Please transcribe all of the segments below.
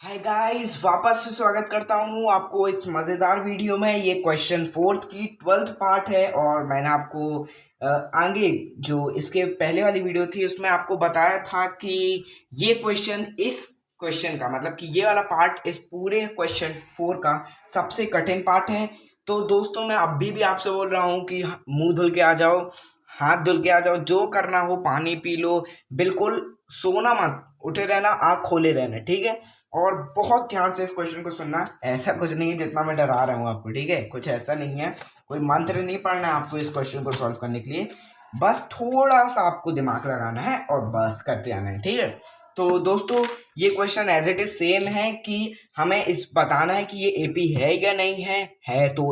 Hi guys, वापस से स्वागत करता हूँ आपको इस मज़ेदार वीडियो में। ये क्वेश्चन फोर्थ की 12th पार्ट है और मैंने आपको आगे जो इसके पहले वाली वीडियो थी उसमें आपको बताया था कि ये क्वेश्चन इस क्वेश्चन का मतलब कि ये वाला पार्ट इस पूरे क्वेश्चन 4 का सबसे कठिन पार्ट है। तो दोस्तों मैं अभी भी आपसे बोल रहा हूँ कि मुंह धुल के आ जाओ, हाथ धुल के आ जाओ, जो करना हो पानी पी लो, बिल्कुल सोना मत, उठे रहना, आँख खोले रहना, ठीक है। और बहुत ध्यान से इस क्वेश्चन को सुनना। ऐसा कुछ नहीं है जितना मैं डरा रहा हूँ आपको, ठीक है, कुछ ऐसा नहीं है, कोई मंत्र नहीं पढ़ना है आपको इस क्वेश्चन को सॉल्व करने के लिए। बस थोड़ा सा आपको दिमाग लगाना है और बस करते आना है, ठीक है। तो दोस्तों ये question as it is same है कि हमें इस बताना है कि ये एपी है या नहीं है तो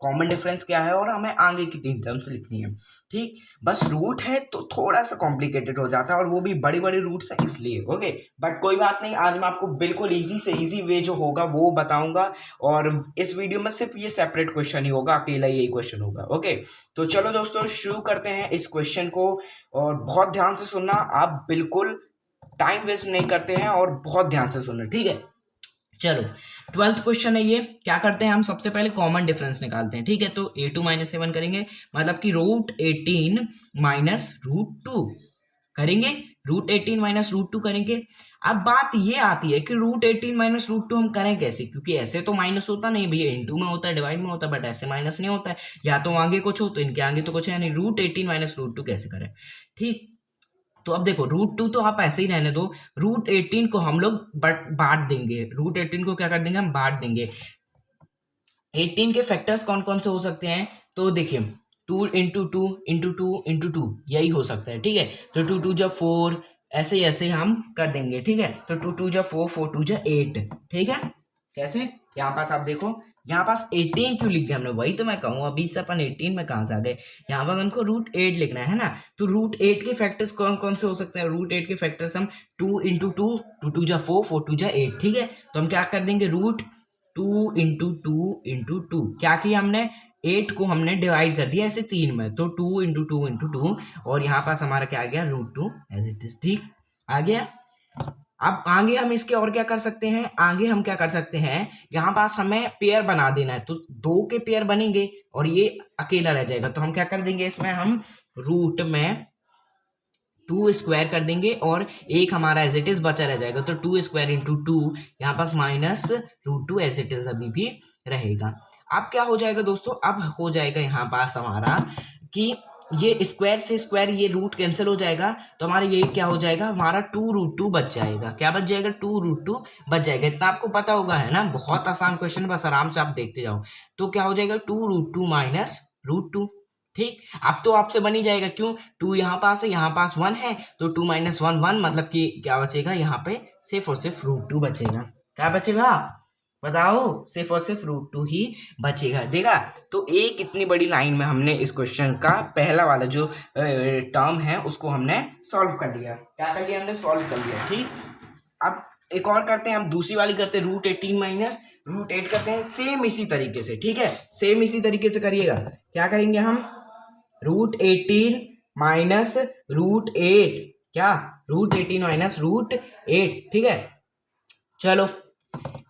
कॉमन डिफरेंस क्या है और हमें आगे की 3 टर्म्स लिखनी है, ठीक। बस रूट है तो थोड़ा सा कॉम्प्लिकेटेड हो जाता है और वो भी बड़ी बड़ी रूट्स हैं इसलिए, ओके। बट कोई बात नहीं, आज मैं आपको बिल्कुल इजी से इजी वे जो होगा वो बताऊंगा और इस वीडियो में सिर्फ ये सेपरेट क्वेश्चन ही होगा, अकेला यही क्वेश्चन होगा, ओके। तो चलो दोस्तों शुरू करते हैं इस क्वेश्चन को और बहुत ध्यान से सुनना, आप बिल्कुल टाइम वेस्ट नहीं करते हैं और बहुत ध्यान से सुनना, ठीक है। चलो 12th क्वेश्चन है ये। क्या करते हैं हम, सबसे पहले कॉमन डिफरेंस निकालते हैं, ठीक है। तो a2 माइनस सेवन करेंगे, मतलब कि √18 माइनस √2 करेंगे, √18 माइनस √2 करेंगे। अब बात ये आती है कि √18 माइनस √2 हम करें कैसे, क्योंकि ऐसे तो माइनस होता नहीं भैया, इंटू में होता है, डिवाइड में होता है, बट ऐसे माइनस नहीं होता है। या तो आगे कुछ हो तो इनके आगे तो कुछ है नहीं। √18 माइनस √2 कैसे करें, ठीक। तो अब देखो √2 तो आप ऐसे ही रहने दो, √18 को हम लोग बांट देंगे, √18 को क्या कर देंगे हम, बांट देंगे। 18 के फैक्टर्स कौन कौन से हो सकते हैं, तो देखिए 2 into two into two into two यही हो सकता है, ठीक है। तो 2 2 जा 4, ऐसे हम कर देंगे, ठीक है। तो 2 2 जा 4, 4 2 जा 8, ठीक है। कैसे, यहाँ पास आप देखो, यहाँ पास 18 क्यों लिख दिया हमने, वही तो मैं कहूँ, अभी से अपन 18 में कहाँ से आ गए। यहाँ पर हमको √8 लिखना है ना। तो √8 के फैक्टर्स कौन कौन से हो सकते हैं, √8 के फैक्टर्स हम 2 इंटू टू, 2 2 जा 4, 4 2 जा 8, ठीक है। तो हम क्या कर देंगे, √2 इंटू टू इंटू टू, क्या किया हमने, 8 को हमने डिवाइड कर दिया ऐसे 3 में, तो 2 इंटू टू इंटू टू, और यहाँ पास हमारा क्या आ गया, √2 एज इट इज, ठीक आ गया। अब आगे हम इसके और क्या कर सकते हैं, आगे हम क्या कर सकते हैं, यहाँ पास हमें पेयर बना देना है, तो 2 के पेयर बनेंगे और ये अकेला रह जाएगा। तो हम क्या कर देंगे, इसमें हम रूट में 2 स्क्वायर कर देंगे और एक हमारा एज इट इज बचा रह जाएगा। तो 2 स्क्वायर इंटू टू, यहाँ पास माइनस √2 एज इट इज अभी भी रहेगा। अब क्या हो जाएगा दोस्तों, अब हो जाएगा यहाँ पास हमारा कि ये स्क्वायर से स्क्वायर, ये रूट कैंसिल हो जाएगा, तो हमारा ये क्या हो जाएगा, हमारा 2√2 बच जाएगा। क्या बच जाएगा, 2√2 बच जाएगा। इतना आपको पता होगा, है ना, बहुत आसान क्वेश्चन, बस आराम से आप देखते जाओ। तो क्या हो जाएगा, 2√2 माइनस √2, ठीक। अब तो आपसे बन ही जाएगा, क्यों, 2 यहाँ पास है, यहाँ पास 1 है, तो 2 माइनस 1 1, मतलब कि क्या बचेगा यहाँ पे, सिर्फ और सिर्फ √2 बचेगा। क्या बचेगा बताओ, सिर्फ और सिर्फ √2 ही बचेगा, देखा। तो एक इतनी बड़ी लाइन में हमने इस क्वेश्चन का पहला वाला जो टर्म है उसको हमने सॉल्व कर लिया। क्या कर लिया हमने, सॉल्व कर लिया, ठीक। अब एक और करते हैं, हम दूसरी वाली करते हैं, √18 माइनस √8 करते हैं, सेम इसी तरीके से, ठीक है, सेम इसी तरीके से करिएगा। क्या करेंगे हम, √18 माइनस √8, क्या, √18 माइनस √8, ठीक है। चलो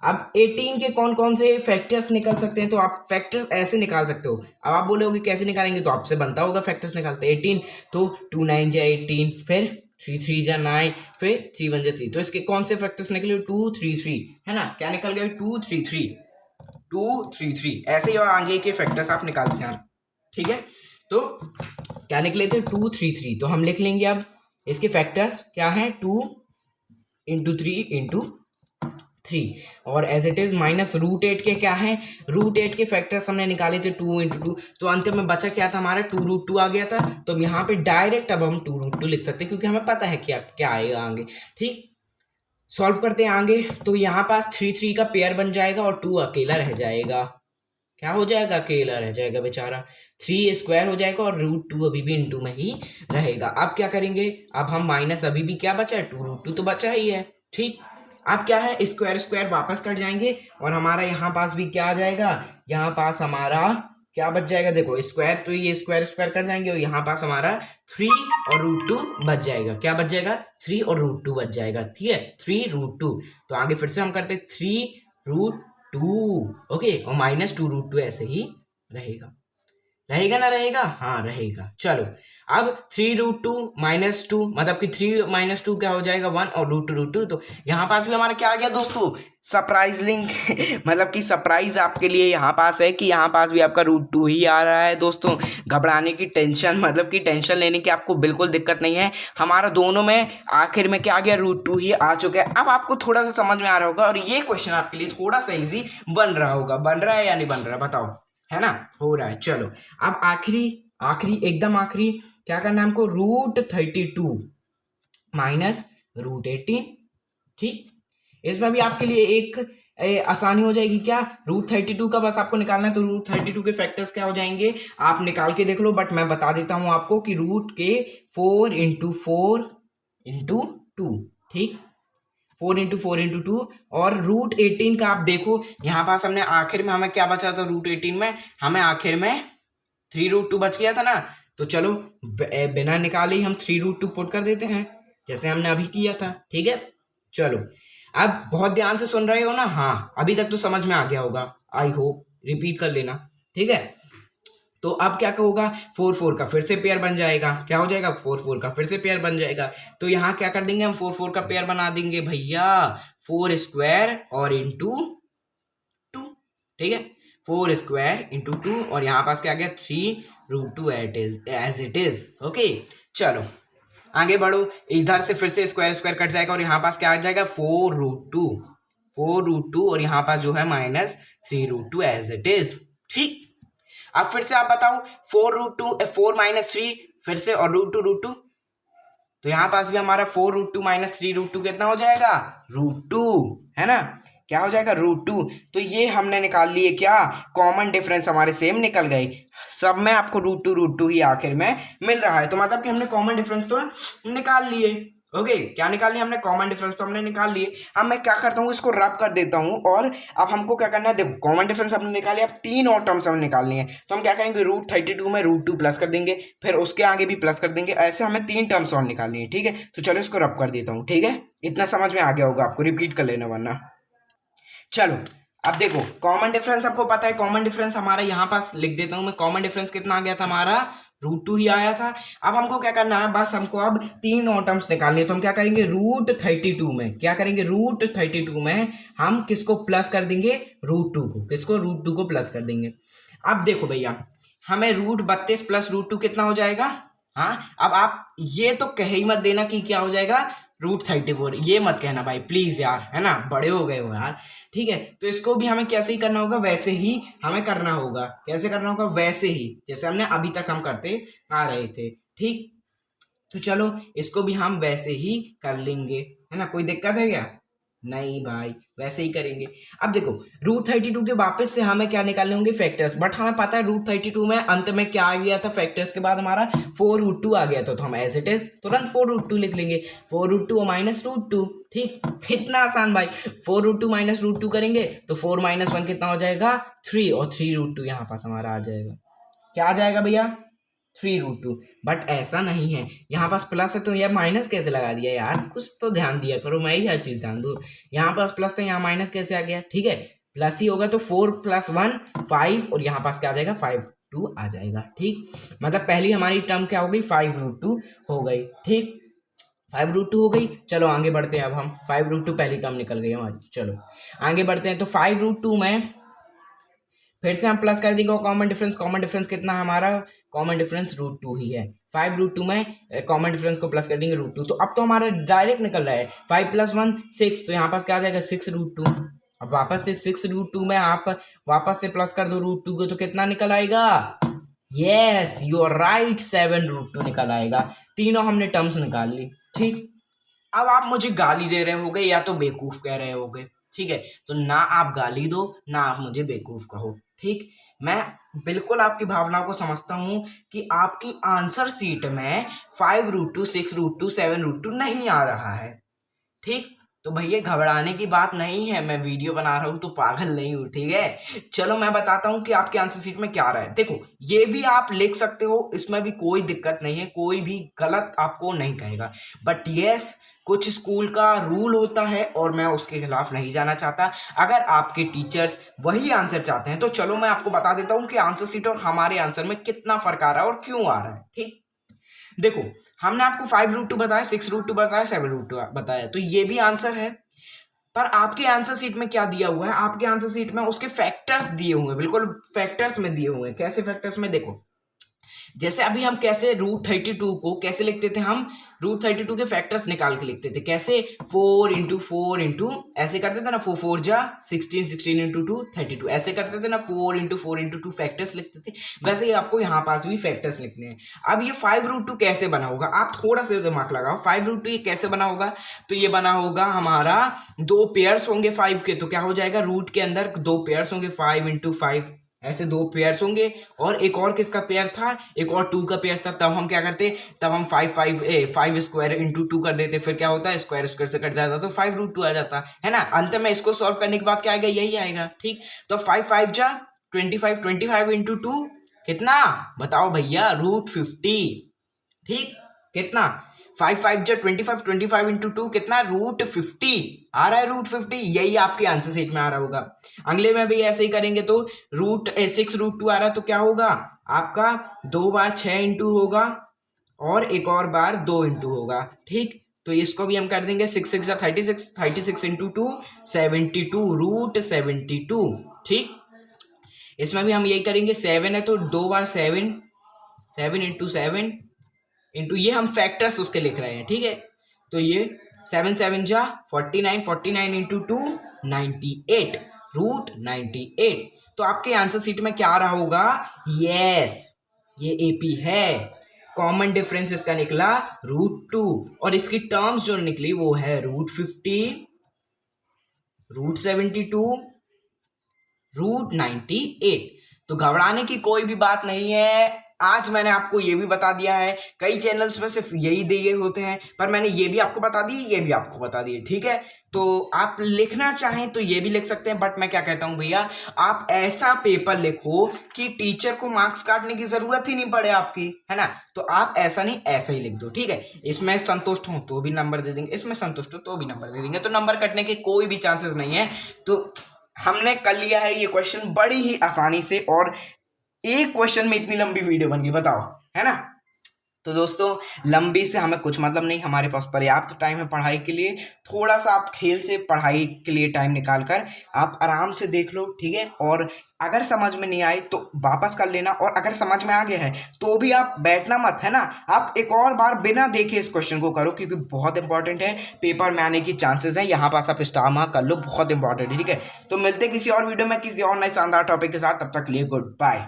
अब 18 के कौन कौन से फैक्टर्स निकल सकते हैं, तो आप फैक्टर्स ऐसे निकाल सकते हो। अब आप बोलोगे कैसे निकालेंगे, तो आपसे बनता होगा फैक्टर्स निकालते 18, तो 2 9 जा 18, फिर 3 3 जा 9, फिर 3 1 जा 3, तो इसके कौन से फैक्टर्स निकले, 2 3 3, है ना, क्या निकल गया, 2 3 3, 2 3 3, ऐसे ही और आगे के फैक्टर्स आप निकालते हैं, ठीक है। तो क्या निकले थे, 2 3 3, तो हम लिख लेंगे अब इसके फैक्टर्स क्या हैं, 2 इंटू 3 इंटू 3, और एज इट इज माइनस √8 के क्या है, √8 के फैक्टर्स हमने निकाले थे 2 इंटू टू, तो अंत में बचा क्या था हमारा, 2√2 आ गया था। तो यहाँ पे डायरेक्ट अब हम 2√2 लिख सकते हैं, क्योंकि हमें पता है क्या क्या आएगा आगे, ठीक। सॉल्व करते हैं आगे, तो यहाँ पास 3 3 का पेयर बन जाएगा और 2 अकेला रह जाएगा। क्या हो जाएगा, अकेला रह जाएगा बेचारा, 3 स्क्वायर हो जाएगा और √2 अभी भी इंटू में ही रहेगा। अब क्या करेंगे, अब हम माइनस, अभी भी क्या बचा है, 2√2 तो बचा ही है, ठीक। अब क्या है, स्क्वायर स्क्वायर वापस कट जाएंगे और हमारा यहाँ पास भी क्या आ जाएगा, यहाँ पास हमारा क्या बच जाएगा, देखो स्क्वायर, तो ये स्क्वायर स्क्वायर कर जाएंगे और यहाँ पास हमारा 3 और √2 बच जाएगा। क्या बच जाएगा, 3 और √2 बच जाएगा, ठीक है, 3 √2। तो आगे फिर से हम करते 3 √2, ओके, और -2 √2 ऐसे ही रहेगा। रहेगा ना, रहेगा, हाँ रहेगा। चलो अब 3 √2 -2 मतलब कि 3 - 2 क्या हो जाएगा 1 और √2 तो यहाँ पास भी हमारा क्या आ गया दोस्तों, सरप्राइजिंग मतलब कि सरप्राइज आपके लिए यहाँ पास है कि यहाँ पास भी आपका √2 ही आ रहा है दोस्तों। घबराने की टेंशन मतलब कि टेंशन लेने की आपको बिल्कुल दिक्कत नहीं है, हमारा दोनों में आखिर में क्या आ गया, √2 ही आ चुका है। अब आपको थोड़ा सा समझ में आ रहा होगा और ये क्वेश्चन आपके लिए थोड़ा सा ईजी बन रहा होगा, बन रहा है या नहीं बन रहा है बताओ, है ना, हो रहा है। चलो अब आखिरी आखिरी एकदम आखिरी क्या करना है हमको, √32 -√18, ठीक। इसमें भी आपके लिए एक आसानी हो जाएगी, क्या, √32 का बस आपको निकालना है, तो √32 के फैक्टर्स क्या हो जाएंगे आप निकाल के देख लो, बट मैं बता देता हूं आपको कि रूट के 4 × 4 × 2, ठीक, 4 × 4 × 2 और √18 का आप देखो यहाँ पास हमने आखिर में हमें क्या बचा था, √18 में हमें आखिर में 3 √2 बच गया था ना, तो चलो बिना निकाले ही हम 3 √2 पुट कर देते हैं जैसे हमने अभी किया था, ठीक है। चलो अब बहुत ध्यान से सुन रहे हो ना, हाँ अभी तक तो समझ में आ गया होगा, आई होप, रिपीट कर लेना, ठीक है। तो अब क्या होगा, 4 4 का फिर से पेयर बन जाएगा, क्या हो जाएगा, 4 4 का फिर से पेयर बन जाएगा, तो यहाँ क्या कर देंगे हम, 4 4 का पेयर बना देंगे भैया, 4 स्क्वायर और इंटू 2, ठीक है, 4 स्क्वायर इंटू 2 और यहाँ पास क्या आ गया 3 √2 एज इट इज, ओके। चलो आगे बढ़ो, इधर से फिर से स्क्वायर स्क्वायर कट जाएगा और यहाँ पास क्या आ जाएगा 4 √2 और यहाँ पास जो है -3 √2 एज इट इज, ठीक। अब फिर से आप बताओ 4 -3 फिर से और √2 तो यहाँ पास भी हमारा 4 √2 -3 √2 कितना हो जाएगा, √2, है ना, क्या हो जाएगा √2। तो ये हमने निकाल लिए क्या, कॉमन डिफरेंस हमारे सेम निकल गए, सब में आपको √2 ही आखिर में मिल रहा है, तो मतलब कि हमने कॉमन डिफरेंस तो निकाल लिए, ओके। क्या निकाल लिया हमने, कॉमन डिफरेंस तो हमने निकाल लिए। अब मैं क्या करता हूँ, इसको रब कर देता हूँ और अब हमको क्या करना है, देखो कॉमन डिफरेंस हमने निकाले, अब 3 और टर्म्स हमने निकालनी है, तो हम क्या करेंगे, √32 में √2 प्लस कर देंगे, फिर उसके आगे भी प्लस कर देंगे, ऐसे हमें 3 टर्म्स और निकालनी है, ठीक है। तो चलो इसको रब कर देता हूँ, ठीक है, इतना समझ में आ गया होगा आपको, रिपीट कर लेना वरना। चलो अब देखो कॉमन डिफरेंस आपको पता है, कॉमन डिफरेंस हमारा यहाँ पास लिख देता हूं मैं, कॉमन डिफरेंस कितना आ गया था हमारा, √2 ही आया था। अब हमको क्या करना है, बस हमको अब 3 और टर्म्स निकालनी है, तो हम क्या करेंगे, √32 में क्या करेंगे, √32 में हम किसको प्लस कर देंगे, √2 को, किसको, √2 को प्लस कर देंगे। अब देखो भैया हमें √32 प्लस √2 कितना हो जाएगा, हाँ अब आप ये तो कह ही मत देना कि क्या हो जाएगा √34, ये मत कहना भाई प्लीज यार, है ना, बड़े हो गए हो यार, ठीक है। तो इसको भी हमें कैसे ही करना होगा, वैसे ही हमें करना होगा, कैसे करना होगा, वैसे ही जैसे हमने अभी तक हम करते आ रहे थे, ठीक। तो चलो इसको भी हम वैसे ही कर लेंगे, है ना, कोई दिक्कत है क्या, नहीं भाई वैसे ही करेंगे। अब देखो √32 के वापस से हमें क्या निकालने होंगे, फैक्टर्स, बट हमें पता है √32 में अंत में क्या आ गया था, फैक्टर्स के बाद हमारा 4 √2 आ गया था, तो हम एज इट इज तुरंत 4 √2 लिख लेंगे, 4 √2 और -√2, ठीक, इतना आसान भाई, 4 √2 -√2 करेंगे तो 4 - 1 कितना हो जाएगा 3 और 3 √2 यहाँ पास हमारा आ जाएगा, क्या आ जाएगा भैया 3 √2, बट ऐसा नहीं है, यहाँ पास प्लस है तो यार माइनस कैसे लगा दिया यार, कुछ तो ध्यान दिया करो, मैं ही हर चीज ध्यान दूँ, यहाँ पास प्लस था यहाँ माइनस कैसे आ गया, ठीक है, प्लस ही होगा तो 4 + 1 5 और यहाँ पास क्या आ जाएगा 5 √2 आ जाएगा, ठीक। मतलब पहली हमारी टर्म क्या हो गई 5 √2 हो गई, ठीक, 5 √2 हो गई। चलो आगे बढ़ते हैं, अब हम 5 √2 पहली टर्म निकल गई हमारी, चलो आगे बढ़ते हैं। तो 5 √2 में फिर से हम प्लस कर देंगे, कॉमन डिफरेंस कितना है हमारा, कॉमन डिफरेंस √2 ही है, 5 √2 में कॉमन डिफरेंस को प्लस कर देंगे √2, तो अब तो हमारा डायरेक्ट निकल रहा है 5 + 1 6, तो यहाँ पास क्या आ जाएगा 6 √2, अब वापस से 6 √2 में आप वापस से प्लस कर दो √2 को, तो कितना निकल आएगा, यस यू आर राइट 7 √2 निकल आएगा, तीनों हमने टर्म्स निकाल ली, ठीक। अब आप मुझे गाली दे रहे होगे या तो बेवकूफ कह रहे होगे, ठीक है, तो ना आप गाली दो ना आप मुझे बेवकूफ कहो, ठीक। मैं बिल्कुल आपकी भावनाओं को समझता हूं कि आपकी आंसर सीट में 5 √2 6 √2 7 √2 नहीं आ रहा है, ठीक। तो भैया घबराने की बात नहीं है, मैं वीडियो बना रहा हूँ तो पागल नहीं हूँ, ठीक है। चलो मैं बताता हूँ कि आपके आंसर शीट में क्या आ रहा है। देखो ये भी आप लिख सकते हो, इसमें भी कोई दिक्कत नहीं है, कोई भी गलत आपको नहीं कहेगा। बट यस, कुछ स्कूल का रूल होता है और मैं उसके खिलाफ नहीं जाना चाहता। अगर आपके टीचर्स वही आंसर चाहते हैं तो चलो मैं आपको बता देता हूँ कि आंसर शीट और हमारे आंसर में कितना फर्क आ रहा है और क्यों आ रहा है। ठीक, देखो हमने आपको 5√2 बताया, 6√2 बताया, 7√2 बताया, तो ये भी आंसर है। पर आपके आंसर शीट में क्या दिया हुआ है, आपके आंसर शीट में उसके फैक्टर्स दिए हुए हैं, बिल्कुल फैक्टर्स में दिए हुए हैं। कैसे फैक्टर्स में, देखो जैसे अभी हम कैसे √32 को कैसे लिखते थे, हम √32 के फैक्टर्स निकाल के लिखते थे, कैसे 4 × 4 ऐसे करते थे ना, 4 4 जा 16, 16 × 2 32, ऐसे करते थे ना, 4 × 4 × 2 फैक्टर्स लिखते थे। वैसे ही आपको यहाँ पास भी फैक्टर्स लिखने हैं। अब ये 5√2 कैसे बना होगा, आप थोड़ा सा दिमाग लगाओ। 5√2 ये कैसे बना होगा, तो ये बना होगा हमारा 2 पेयर्स होंगे 5 के, तो क्या हो जाएगा, रूट के अंदर 2 पेयर्स होंगे, 5 × 5 ऐसे 2 पेयर्स होंगे। और एक और किसका पेयर था, एक और 2 का पेयर था। तब हम क्या करते, तब हम 5 स्क्वायर इंटू 2 कर देते, फिर क्या होता है, स्क्वायर स्क्वायर से कट जाता तो 5√2 आ जाता है ना। अंत में इसको सॉल्व करने के बाद क्या आएगा, यही आएगा। ठीक, तो 5 5 जा 25, 25 × 2 कितना बताओ भैया, √50। ठीक, कितना, 5 5 जा 25, 25 × 2 कितना, √50 आ रहा है, √50। यही आपके आंसर शीट में आ रहा होगा। अगले में भी ऐसे ही करेंगे तो 6√2 आ रहा है, तो क्या होगा आपका 2 बार 6 इंटू होगा और एक और बार 2 इंटू होगा। ठीक, तो इसको भी हम कर देंगे 6 6 जा 36, 36 × 2 72, √72। ठीक, इसमें भी हम यही करेंगे, 7 है तो 2 बार 7, 7 × 7 इंटू ये हम फैक्टर्स उसके लिख रहे हैं। ठीक है, तो ये 7 7 जा 49, 49 × 2 98, √98। तो आपके आंसर शीट में क्या आ रहा होगा, यस ये AP है। कॉमन डिफरेंस इसका निकला √2 और इसकी टर्म्स जो निकली वो है √50, √72, √98। तो घबराने की कोई भी बात नहीं है। आज मैंने आपको ये भी बता दिया है, कई चैनल्स में सिर्फ यही दिए होते हैं, पर मैंने ये भी आपको बता दी, ये भी आपको बता दिए। ठीक है, तो आप लिखना चाहें तो ये भी लिख सकते हैं, बट मैं क्या कहता हूँ भैया, आप ऐसा पेपर लिखो कि टीचर को मार्क्स काटने की जरूरत ही नहीं पड़े आपकी, है ना। तो आप ऐसा नहीं, ऐसा ही लिख दो। ठीक है, इसमें संतुष्ट हो तो भी नंबर दे देंगे, इसमें संतुष्ट हो तो भी नंबर दे देंगे, तो नंबर कटने के कोई भी चांसेस नहीं है। तो हमने कर लिया है ये क्वेश्चन बड़ी ही आसानी से, और एक क्वेश्चन में इतनी लंबी वीडियो बन गई, बताओ, है ना। तो दोस्तों लंबी से हमें कुछ मतलब नहीं, हमारे पास पर्याप्त टाइम है पढ़ाई के लिए। थोड़ा सा आप खेल से पढ़ाई के लिए टाइम निकाल कर आप आराम से देख लो। ठीक है, और अगर समझ में नहीं आए तो वापस कर लेना, और अगर समझ में आ गया है तो भी आप बैठना मत, है ना। आप एक और बार बिना देखे इस क्वेश्चन को करो, क्योंकि बहुत इंपॉर्टेंट है, पेपर में आने की चांसेस है। यहाँ पास आप स्टार मार्क कर लो, बहुत इंपॉर्टेंट है। ठीक है, तो मिलते किसी और वीडियो में किसी और नए शानदार टॉपिक के साथ, तब तक के लिए गुड बाय।